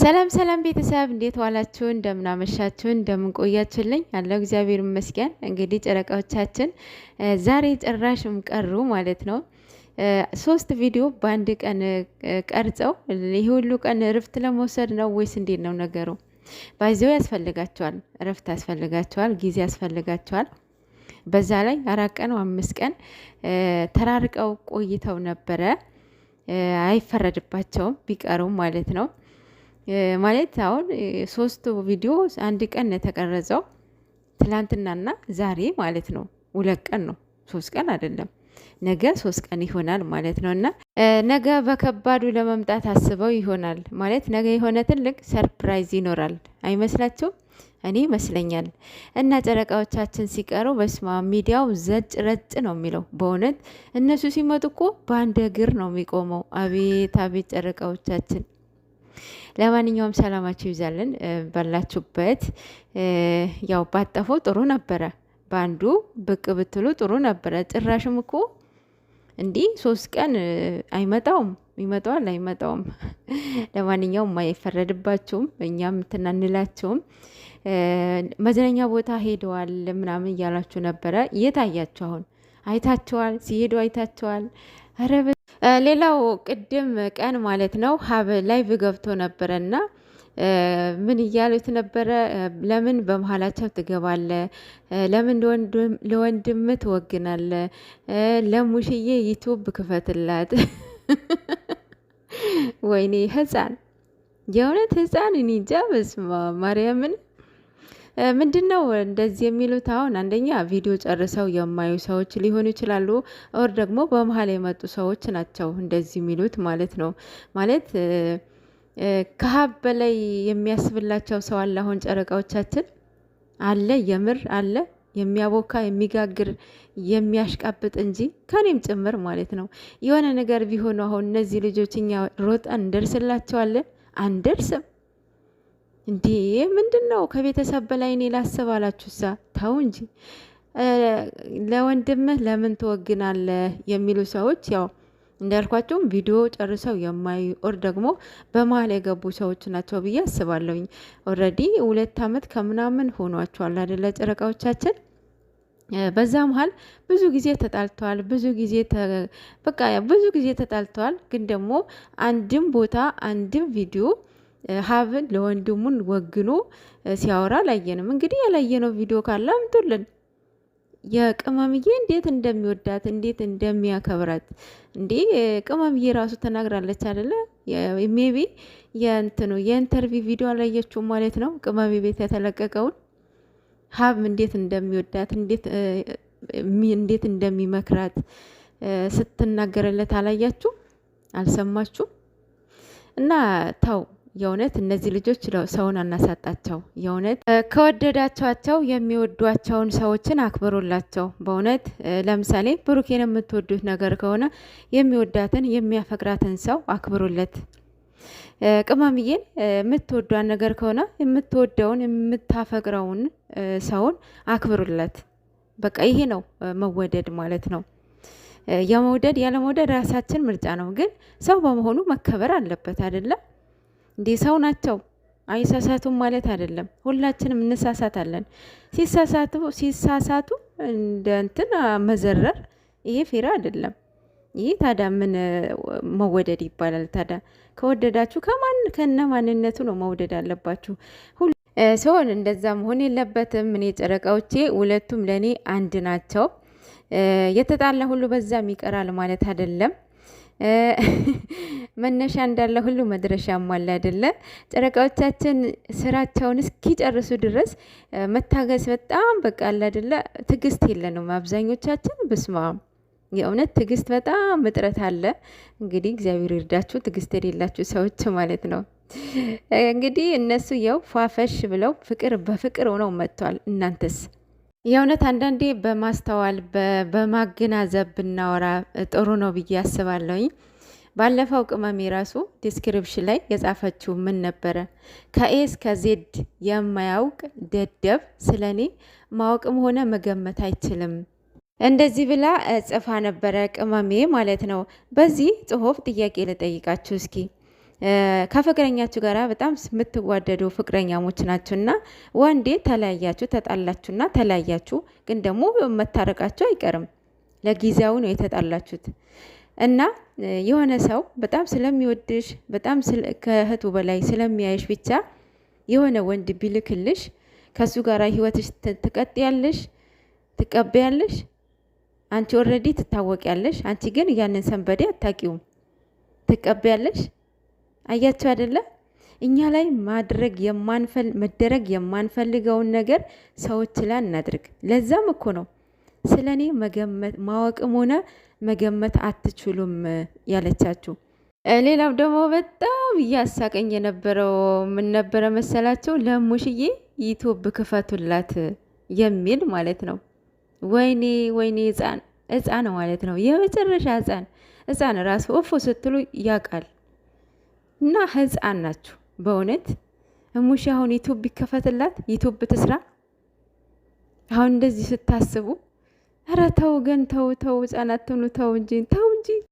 ሰላም ሰላም ቤተሰብ እንዴት ዋላችሁ? እንደምናመሻችሁ እንደምንቆያችሁልኝ አለው እግዚአብሔር ይመስገን። እንግዲህ ጨረቃዎቻችን ዛሬ ጭራሽም ቀሩ ማለት ነው። ሶስት ቪዲዮ በአንድ ቀን ቀርጸው ይህ ሁሉ ቀን እረፍት ለመውሰድ ነው ወይስ እንዴት ነው ነገሩ? ባይዘው ያስፈልጋቸዋል፣ እረፍት ያስፈልጋቸዋል፣ ጊዜ ያስፈልጋቸዋል። በዛ ላይ 4 ቀን 5 ቀን ተራርቀው ቆይተው ነበረ። አይፈረድባቸውም ቢቀሩም ማለት ነው። ማለት አሁን ሶስቱ ቪዲዮ አንድ ቀን ነው የተቀረጸው፣ ትላንትናና ዛሬ ማለት ነው። 2 ቀን ነው፣ 3 ቀን አይደለም። ነገ 3 ቀን ይሆናል ማለት ነው። እና ነገ በከባዱ ለመምጣት አስበው ይሆናል ማለት ነገ የሆነ ትልቅ ሰርፕራይዝ ይኖራል አይመስላችሁም? እኔ ይመስለኛል። እና ጨረቃዎቻችን ሲቀሩ በስማ ሚዲያው ዘጭ ረጭ ነው የሚለው በእውነት እነሱ ሲመጡ እኮ በአንድ እግር ነው የሚቆመው። አቤት አቤት ጨረቃዎቻችን። ለማንኛውም ሰላማችሁ ይዛልን ባላችሁበት። ያው ባጠፈው ጥሩ ነበረ፣ በአንዱ ብቅ ብትሉ ጥሩ ነበረ። ጭራሽም እኮ እንዲህ 3 ቀን አይመጣውም፣ ይመጣዋል አይመጣውም። ለማንኛውም አይፈረድባችሁም፣ እኛም ትናንላችሁም። መዝናኛ ቦታ ሄደዋል ምናምን እያላችሁ ነበረ። የታያችሁ አሁን አይታችኋል፣ ሲሄዱ አይታችኋል። ኧረ ሌላው ቅድም ቀን ማለት ነው ሀብ ላይቭ ገብቶ ነበረና ምን እያሉት ነበረ? ለምን በመሀላቸው ትገባለ? ለምን ለወንድም ትወግናለ? ለሙሽዬ ዩቱብ ክፈትላት። ወይኔ ህፃን፣ የእውነት ህፃን እኔ እንጃ። በስመ አብ ማርያምን ምንድን ነው እንደዚህ የሚሉት? አሁን አንደኛ ቪዲዮ ጨርሰው የማዩ ሰዎች ሊሆኑ ይችላሉ፣ ኦር ደግሞ በመሀል የመጡ ሰዎች ናቸው እንደዚህ የሚሉት ማለት ነው። ማለት ከሀብ በላይ የሚያስብላቸው ሰው አለ። አሁን ጨረቃዎቻችን አለ፣ የምር አለ፣ የሚያቦካ የሚጋግር የሚያሽቃብጥ እንጂ ከኔም ጭምር ማለት ነው። የሆነ ነገር ቢሆኑ አሁን እነዚህ ልጆች እኛ ሮጠን እንደርስላቸዋለን? አንደርስም። እንዴ ምንድን ነው? ከቤተሰብ በላይ እኔ ላስብ አላችሁ? ሳ ተው እንጂ። ለወንድምህ ለምን ትወግናለህ የሚሉ ሰዎች ያው እንዳልኳቸውም ቪዲዮ ጨርሰው የማዩ ኦር ደግሞ በመሀል የገቡ ሰዎች ናቸው ብዬ አስባለሁኝ። ኦልሬዲ 2 ዓመት ከምናምን ሆኗቸዋል አይደለ ጨረቃዎቻችን። በዛ መሀል ብዙ ጊዜ ተጣልተዋል፣ በቃ ብዙ ጊዜ ተጣልተዋል። ግን ደግሞ አንድም ቦታ አንድም ቪዲዮ ሀብን ለወንድሙን ወግኖ ሲያወራ አላየንም። እንግዲህ ያላየነው ቪዲዮ ካለ አምጡልን። የቅመምዬ እንዴት እንደሚወዳት እንዴት እንደሚያከብራት እንዴ! ቅመምዬ ራሱ ተናግራለች አይደለ? ሜቢ የኢንተርቪው ቪዲዮ አላየችውም ማለት ነው። ቅመሜ ቤት የተለቀቀውን ሀብ እንዴት እንደሚወዳት እንዴት እንደሚመክራት ስትናገርለት አላያችሁ? አልሰማችሁ? እና ተው የእውነት እነዚህ ልጆች ሰውን አናሳጣቸው። የእውነት ከወደዳቸዋቸው የሚወዷቸውን ሰዎችን አክብሩላቸው። በእውነት ለምሳሌ ብሩኬን የምትወዱት ነገር ከሆነ የሚወዳትን የሚያፈቅራትን ሰው አክብሩለት። ቅመምዬን የምትወዷን ነገር ከሆነ የምትወደውን የምታፈቅረውን ሰውን አክብሩለት። በቃ ይሄ ነው መወደድ ማለት ነው። የመውደድ ያለመውደድ ራሳችን ምርጫ ነው። ግን ሰው በመሆኑ መከበር አለበት አይደለም? እንዲህ ሰው ናቸው፣ አይሳሳቱም ማለት አይደለም። ሁላችንም እንሳሳታለን። ሲሳሳቱ እንደ እንትን መዘረር ይሄ ፌራ አይደለም። ይህ ታዲያ ምን መወደድ ይባላል? ታዲያ ከወደዳችሁ ከነ ማንነቱ ነው መውደድ አለባችሁ። ሲሆን እንደዛ መሆን የለበትም። እኔ ጨረቃዎቼ ሁለቱም ለእኔ አንድ ናቸው። የተጣላ ሁሉ በዛም ይቀራል ማለት አይደለም። መነሻ እንዳለ ሁሉ መድረሻም አለ አይደለ? ጨረቃዎቻችን ስራቸውን እስኪጨርሱ ድረስ መታገስ በጣም በቃ አለ አይደለ? ትዕግስት የለንም አብዛኞቻችን። ብስማ የእውነት ትዕግስት በጣም እጥረት አለ። እንግዲህ እግዚአብሔር ይርዳችሁ ትዕግስት የሌላችሁ ሰዎች ማለት ነው። እንግዲህ እነሱ ያው ፏፈሽ ብለው ፍቅር በፍቅር ሆነው መጥተዋል። እናንተስ? የእውነት አንዳንዴ በማስተዋል በማገናዘብ ብናወራ ጥሩ ነው ብዬ አስባለሁኝ። ባለፈው ቅመሜ ራሱ ዲስክሪፕሽን ላይ የጻፈችው ምን ነበረ? ከኤ እስከ ዜድ የማያውቅ ደደብ ስለኔ ማወቅም ሆነ መገመት አይችልም። እንደዚህ ብላ ጽፋ ነበረ ቅመሜ ማለት ነው። በዚህ ጽሁፍ ጥያቄ ልጠይቃችሁ እስኪ ከፍቅረኛችሁ ጋር በጣም የምትዋደዱ ፍቅረኛሞች ናችሁ እና ወንዴ ተለያያችሁ፣ ተጣላችሁና ተለያያችሁ፣ ግን ደግሞ መታረቃችሁ አይቀርም። ለጊዜያዊ ነው የተጣላችሁት እና የሆነ ሰው በጣም ስለሚወድሽ በጣም ከእህቱ በላይ ስለሚያይሽ ብቻ የሆነ ወንድ ቢልክልሽ ከሱ ጋር ህይወትሽ ትቀጥያለሽ፣ ትቀበያለሽ። አንቺ ኦልሬዲ ትታወቂያለሽ። አንቺ ግን ያንን ሰንበዴ አታቂውም፣ ትቀበያለሽ። አያችሁ አይደለ? እኛ ላይ መደረግ የማንፈልገውን ነገር ሰዎች ላይ እናድርግ። ለዛም እኮ ነው ስለኔ መገመት ማወቅም ሆነ መገመት አትችሉም ያለቻችሁ። ሌላው ደግሞ በጣም እያሳቀኝ የነበረው ምን ነበረ መሰላቸው? ለሙሽዬ ዩቲዩብ ክፈቱላት የሚል ማለት ነው። ወይኔ ወይኔ፣ ህፃን ማለት ነው፣ የመጨረሻ ህፃን ራሱ እፎ ስትሉ ያውቃል። እና ህፃን ናችሁ በእውነት። እሙሽ አሁን ዩቲዩብ ቢከፈትላት ዩቲዩብ ትስራ? አሁን እንደዚህ ስታስቡ፣ ኧረ ተው ግን ተው፣ ህፃናት ትኑ፣ ተው እንጂ